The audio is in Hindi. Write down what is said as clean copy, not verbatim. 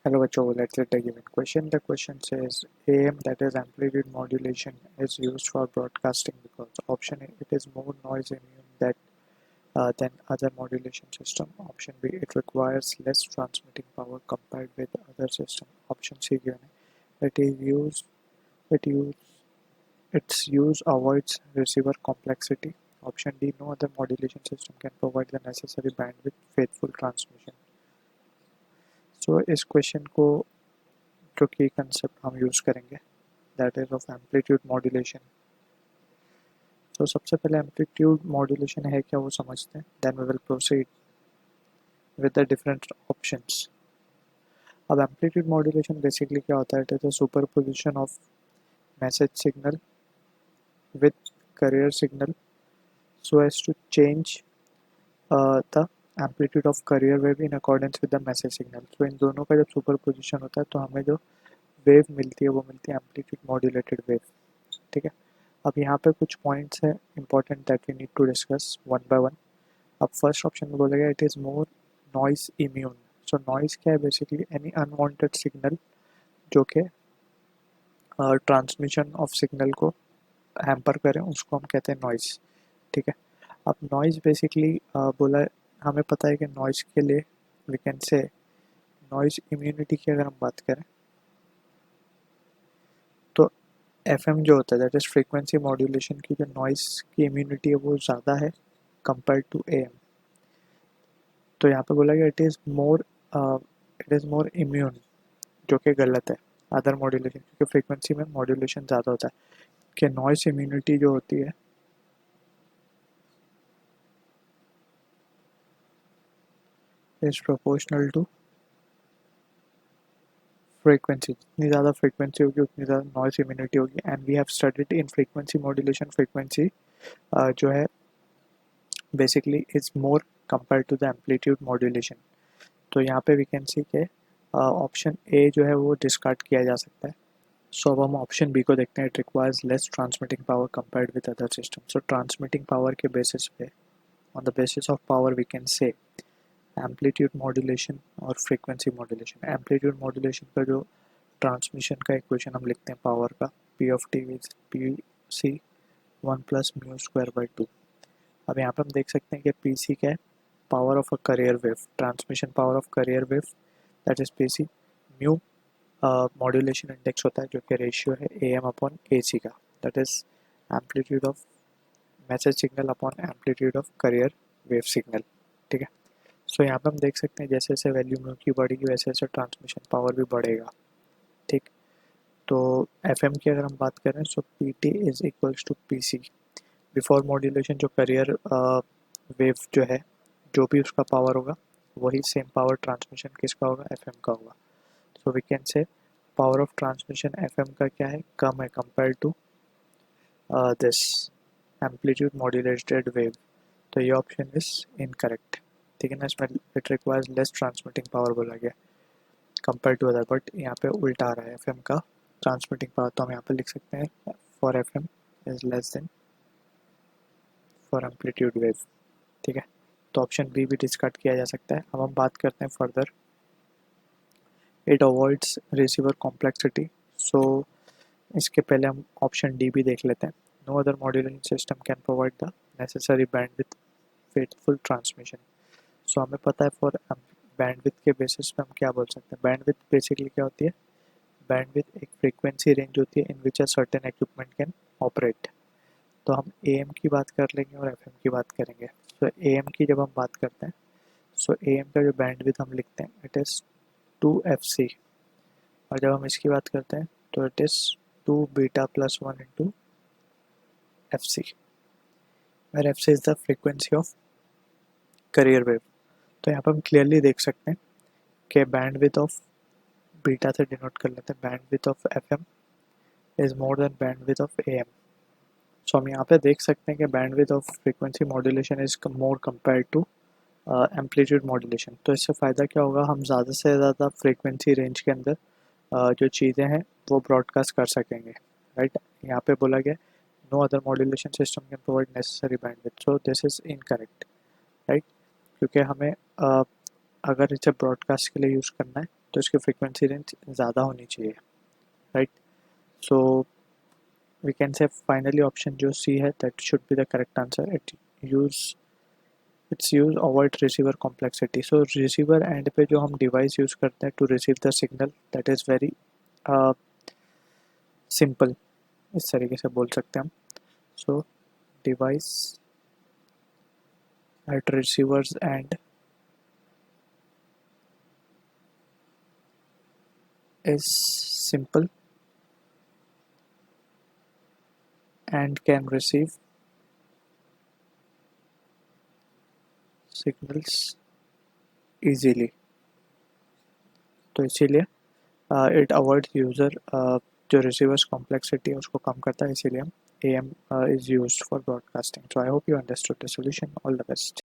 Hello बच्चों, let's get a given question. The question says AM, that is amplitude modulation, is used for broadcasting because option A, it is more noise immune than other modulation system. Option B, it requires less transmitting power compared with other system. Option C given है, it use its use avoids receiver complexity. Option D, no other modulation system can provide the necessary bandwidth faithful transmission. So इस क्वेश्चन को जो की कंसेप्ट हम यूज़ करेंगे that is of amplitude modulation. तो सबसे पहले एम्पलीट्यूड मॉड्यूलेशन है क्या वो समझते हैं, then we will proceed with the different options. अब एम्पलीट्यूड मॉड्यूलेशन बेसिकली क्या होता है, it is a superposition of message signal with carrier signal so as to change the amplitude of carrier wave in accordance with the message signal. So इन दोनों का जब सुपरपोजिशन होता है तो हमें जो वेव मिलती है वो मिलती है एम्पलीट्यूड मॉड्यूलेटेड वेव. ठीक है, अब यहाँ पे कुछ पॉइंट्स हैं important that we need to discuss one by one. अब फर्स्ट ऑप्शन में बोला गया it is more noise immune. So noise क्या है, बेसिकली एनी अनवांटेड सिग्नल जो कि ट्रांसमिशन ऑफ सिग्नल को हैम्पर करें उसको हम कहते हैं नॉइस. ठीक है, अब नॉइस बेसिकली बोला हमें पता है कि नॉइस के लिए we can say noise immunity की अगर हम बात करें तो FM जो होता है दैट इज़ फ्रीक्वेंसी मॉड्यूलेशन की जो नॉइस की इम्यूनिटी है वो ज़्यादा है कंपेयर टू AM. तो यहाँ पे बोला गया इट इज़ मोर इम्यून, जो कि गलत है अदर मॉड्यूलेशन, क्योंकि फ्रीक्वेंसी में मॉड्यूलेशन ज़्यादा होता है कि नॉइस इम्यूनिटी जो होती है इज प्रोपोर्शनल टू फ्रीक्वेंसी. जितनी ज़्यादा फ्रीक्वेंसी होगी उतनी ज़्यादा नॉइस इम्यूनिटी होगी. And we have studied in frequency modulation. Frequency जो है basically is more compare to the amplitude modulation. तो यहाँ पे वी कैन सी के ऑप्शन ए जो है वो डिस्कार्ड किया जा सकता है. सो अब हम ऑप्शन बी को देखते हैं. It requires less transmitting power compared with other system. So transmitting power के बेसिस पे on the basis of power we can say amplitude modulation और फ्रीक्वेंसी मॉड्यूलेशन. एम्पलीट्यूड मॉड्यूलेशन का जो ट्रांसमिशन का इक्वेशन हम लिखते हैं पावर का, P of T is P C 1+μ²/2. अब यहाँ पे हम देख सकते हैं कि पी सी क्या है, power of a carrier wave, transmission power of carrier wave that is P C. Mu modulation index होता है जो कि रेशियो है AM अपॉन AC का, that is amplitude of message signal upon amplitude of carrier wave signal. ठीक है, सो यहाँ पे हम देख सकते हैं जैसे जैसे वैल्यू म्यू की बढ़ेगी वैसे वैसे ट्रांसमिशन पावर भी बढ़ेगा. ठीक, तो FM की अगर हम बात करें so PT is equals to PC. Before modulation जो कैरियर वेव जो है जो भी उसका पावर होगा वही सेम पावर ट्रांसमिशन किसका होगा, FM का होगा. So we can say power of transmission FM का क्या है, कम है compare to this amplitude modulated wave. तो ये ऑप्शन इज इनकरेक्ट. ठीक है ना, इसमें it requires less transmitting power बोला गया कंपेयर टू अदर, बट यहाँ पे उल्टा आ रहा है FM का ट्रांसमिटिंग पावर. तो हम यहाँ पे लिख सकते हैं for FM is less than for amplitude wave. ठीक है, तो ऑप्शन बी भी डिस्कार्ड किया जा सकता है. अब हम बात करते हैं further. It avoids receiver complexity. So इसके पहले हम ऑप्शन डी भी देख लेते हैं. No other modulation system can provide the necessary bandwidth faithful transmission. So हमें पता है फॉर बैंडविड्थ के बेसिस पे हम क्या बोल सकते हैं. बैंडविड्थ बेसिकली क्या होती है, बैंडविड्थ एक फ्रीक्वेंसी रेंज होती है in which a certain equipment can operate. तो हम AM की बात कर लेंगे और FM की बात करेंगे. सो AM की जब हम बात करते हैं सो AM का जो बैंडविड्थ हम लिखते हैं इट इज़ 2FC. और जब हम इसकी बात करते हैं तो it is 2β+1 into FC, where FC is the frequency of carrier wave. तो यहाँ पर हम क्लियरली देख सकते हैं कि बैंडविड्थ ऑफ बीटा से डिनोट कर लेते हैं. Bandwidth of FM is more than bandwidth of AM. So हम यहाँ पे देख सकते हैं कि bandwidth of frequency modulation is more compare to amplitude modulation. तो इससे फ़ायदा क्या होगा, हम ज़्यादा से ज़्यादा फ्रीक्वेंसी रेंज के अंदर जो चीज़ें हैं वो ब्रॉडकास्ट कर सकेंगे. राइट, यहाँ पे बोला गया no other modulation system can provide necessary bandwidth. So this is incorrect. Right, क्योंकि हमें अगर इसे ब्रॉडकास्ट के लिए यूज़ करना है तो इसकी फ्रीक्वेंसी रेंज ज़्यादा होनी चाहिए, right. So we can say finally option जो सी है that should be the correct answer. It's use avoid receiver complexity. So receiver end पे जो हम डिवाइस यूज़ करते हैं to receive the signal, that is very simple, इस तरीके से बोल सकते हैं हम. So device at receivers end is simple and can receive signals easily. तो इसीलिए इट अवॉइड यूज़र, जो रिसीवर्स कॉम्प्लेक्सिटी है उसको कम करता है, इसीलिए हम AM is used for broadcasting. So I hope you understood the solution. All the best.